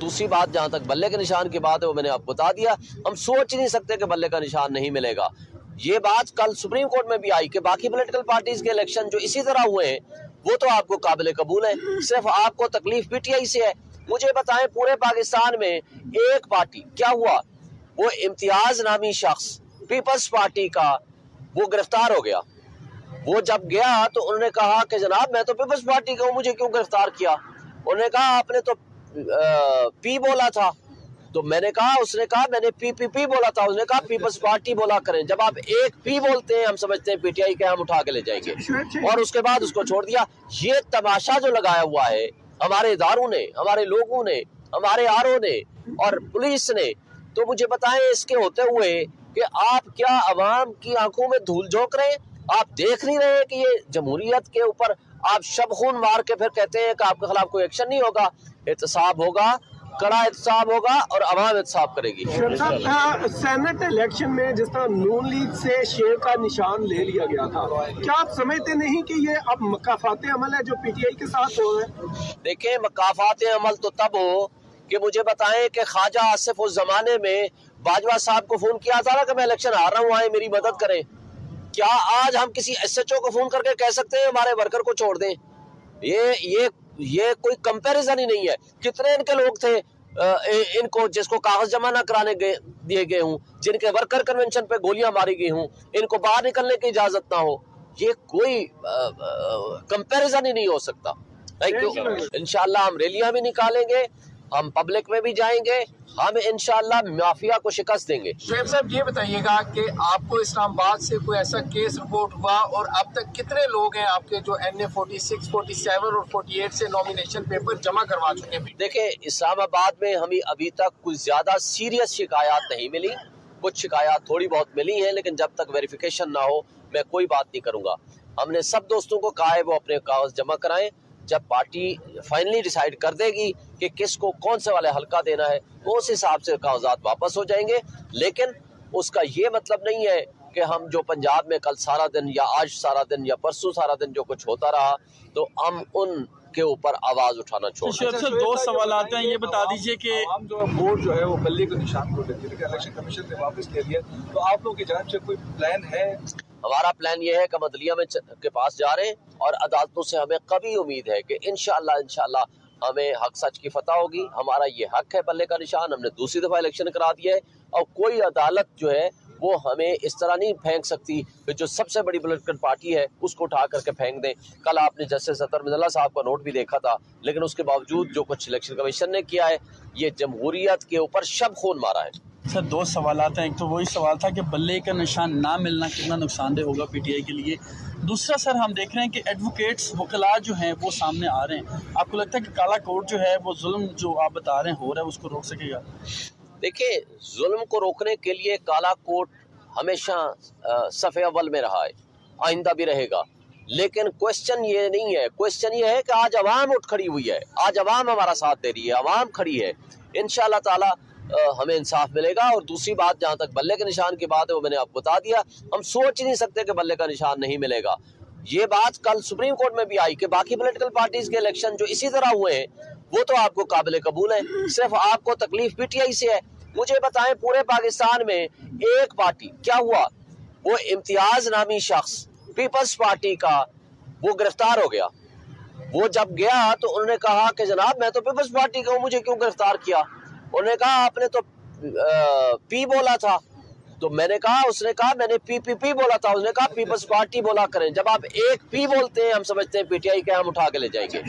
दूसरी बात, जहाँ तक बल्ले के निशान की बात है, वो मैंने आपको बता दिया। हम सोच ही नहीं सकते कि बल्ले का निशान नहीं मिलेगा। ये बात कल सुप्रीम कोर्ट में भी आई कि बाकी पॉलिटिकल पार्टीज के इलेक्शन जो इसी तरह हुए हैं वो तो आपको काबिल कबूल है, सिर्फ आपको तकलीफ पीटीआई से है। मुझे बताएं, पूरे पाकिस्तान में एक पार्टी क्या हुआ, वो इम्तियाज नामी शख्स पीपल्स पार्टी का वो गिरफ्तार हो गया। वो जब गया तो उन्होंने कहा कि जनाब मैं तो पीपल्स पार्टी का हूँ, मुझे क्यों गिरफ्तार किया? उन्होंने कहा आपने तो पी बोला था। तो मैंने कहा, उसने कहा मैंने पी बोला था। उसने कहा पीपल्स पार्टी बोला करें। जब आप एक पी बोलते हैं हम समझते हैं पीटीआई के, हम उठा के ले जाएंगे, और उसके बाद उसको छोड़ दिया। ये तमाशा जो लगाया हुआ है हमारे इदारों ने, हमारे लोगों ने, हमारे आरओ ने और पुलिस ने, तो मुझे बताएं इसके होते हुए कि आप क्या अवाम की आंखों में धूल झोंक रहे हैं? आप देख नहीं रहे कि ये जमहूरियत के ऊपर आप शब खून मार के फिर कहते हैं कि आपके खिलाफ कोई एक्शन नहीं होगा। एहतसाब होगा, कड़ा एहतसाब होगा और अवाम एहतसाब करेगी। सेनेट इलेक्शन में जिस तरह नून लीग से शेर का निशान ले लिया गया था, क्या आप समझते नहीं कि ये अब मकाफात अमल है जो पीटीआई के साथ हो रहा है? देखें, मकाफात अमल तो तब हो कि मुझे बताएं कि ख्वाजा आसिफ उस जमाने में बाजवा साहब को फोन किया था ना कि मैं इलेक्शन हार रहा हूँ, आए मेरी मदद करें। क्या आज हम किसी एसएचओ को फोन करके कह सकते हैं हमारे वर्कर को छोड़ दें? ये कोई कंपैरिजन ही नहीं है। कितने इनके लोग थे इनको जिसको कागज जमा न कराने दिए गए हूँ, जिनके वर्कर कन्वेंशन पे गोलियां मारी गई हूँ, इनको बाहर निकलने की इजाजत ना हो। ये कोई कंपैरिजन ही नहीं हो सकता। Thank you. इंशाल्लाह हम रैलियां भी निकालेंगे, हम पब्लिक में भी जाएंगे, हम इंशाल्लाह माफिया को शिकस्त देंगे। शुएब साहब ये बताइएगा कि आपको इस्लामाबाद से कोई ऐसा केस रिपोर्ट हुआ और अब तक कितने लोग हैं आपके जो NA 46, 47 और 48 से नॉमिनेशन पेपर जमा करवा चुके हैं? देखें, इस्लामाबाद में हमें अभी तक कुछ ज्यादा सीरियस शिकायत नहीं मिली। कुछ शिकायत थोड़ी बहुत मिली है, लेकिन जब तक वेरिफिकेशन ना हो मैं कोई बात नहीं करूंगा। हमने सब दोस्तों को कहा है वो अपने कागज जमा कराएं। जब पार्टी फाइनली डिसाइड कर देगी कि किसको कौन से वाले हल्का देना है, वो उस हिसाब से कागजात वापस हो जाएंगे। लेकिन उसका ये मतलब नहीं है कि हम जो पंजाब में कल सारा दिन या आज सारा दिन या परसों सारा दिन जो कुछ होता रहा तो हम उन के ऊपर आवाज उठाना छोड़ दें। सर, दो सवाल आते हैं, ये बता दीजिए कि वोट जो है वो बल्ले के निशान को लेकर, लेकिन इलेक्शन कमीशन ने वापस ले लिया, तो आप लोगों की जानिब से कोई प्लान है? हमारा प्लान ये है कि हम अदलिया में के पास जा रहे हैं और अदालतों से हमें कभी उम्मीद है कि इंशाल्लाह हमें हक सच की फतह होगी। हमारा ये हक है बल्ले का निशान, हमने दूसरी दफा इलेक्शन करा दिया है और कोई अदालत जो है वो हमें इस तरह नहीं फेंक सकती कि जो सबसे बड़ी पॉलिटिकल पार्टी है उसको उठा करके फेंक दें। कल आपने जस्टिस अतर मिज़ल्ला साहब का नोट भी देखा था, लेकिन उसके बावजूद जो कुछ इलेक्शन कमीशन ने किया है ये जमहूरियत के ऊपर शब खून मारा है। सर, दो सवाल आते हैं। एक तो वही सवाल था कि बल्ले का निशान ना मिलना कितना नुकसानदेह होगा पीटीआई के लिए। दूसरा सर, हम देख रहे हैं कि एडवोकेट्स वकला जो हैं वो सामने आ रहे हैं। आपको लगता है कि काला कोर्ट जो है वो जुल्म जो आप बता रहे हैं हो रहा है उसको रोक सकेगा? देखिए, जुल्म को रोकने के लिए काला कोर्ट हमेशा सफ़े अव्वल में रहा है, आइंदा भी रहेगा। लेकिन क्वेश्चन ये नहीं है, क्वेश्चन ये है कि आज अवाम उठ खड़ी हुई है, आज अवाम हमारा साथ दे रही है, अवाम खड़ी है। इंशाअल्लाह ताला हमें इंसाफ मिलेगा। और दूसरी बात, जहाँ तक बल्ले के निशान की बात है वो मैंने आपको बता दिया। हम सोच ही नहीं सकते कि बल्ले का निशान नहीं मिलेगा। ये बात कल सुप्रीम कोर्ट में भी आई कि बाकी पॉलिटिकल पार्टीज के इलेक्शन जो इसी तरह हुए हैं वो तो आपको काबिल कबूल है, सिर्फ आपको तकलीफ पीटीआई से है। मुझे बताएं, पूरे पाकिस्तान में एक पार्टी क्या हुआ, वो इम्तियाज नामी शख्स पीपल्स पार्टी का वो गिरफ्तार हो गया। वो जब गया तो उन्होंने कहा कि जनाब मैं तो पीपल्स पार्टी का हूँ, मुझे क्यों गिरफ्तार किया? उन्होंने कहा आपने तो पी बोला था। तो मैंने कहा, उसने कहा मैंने पी बोला था। उसने कहा पीपल्स पार्टी बोला करें। जब आप एक पी बोलते हैं हम समझते हैं पीटीआई के, हम उठा के ले जाएंगे।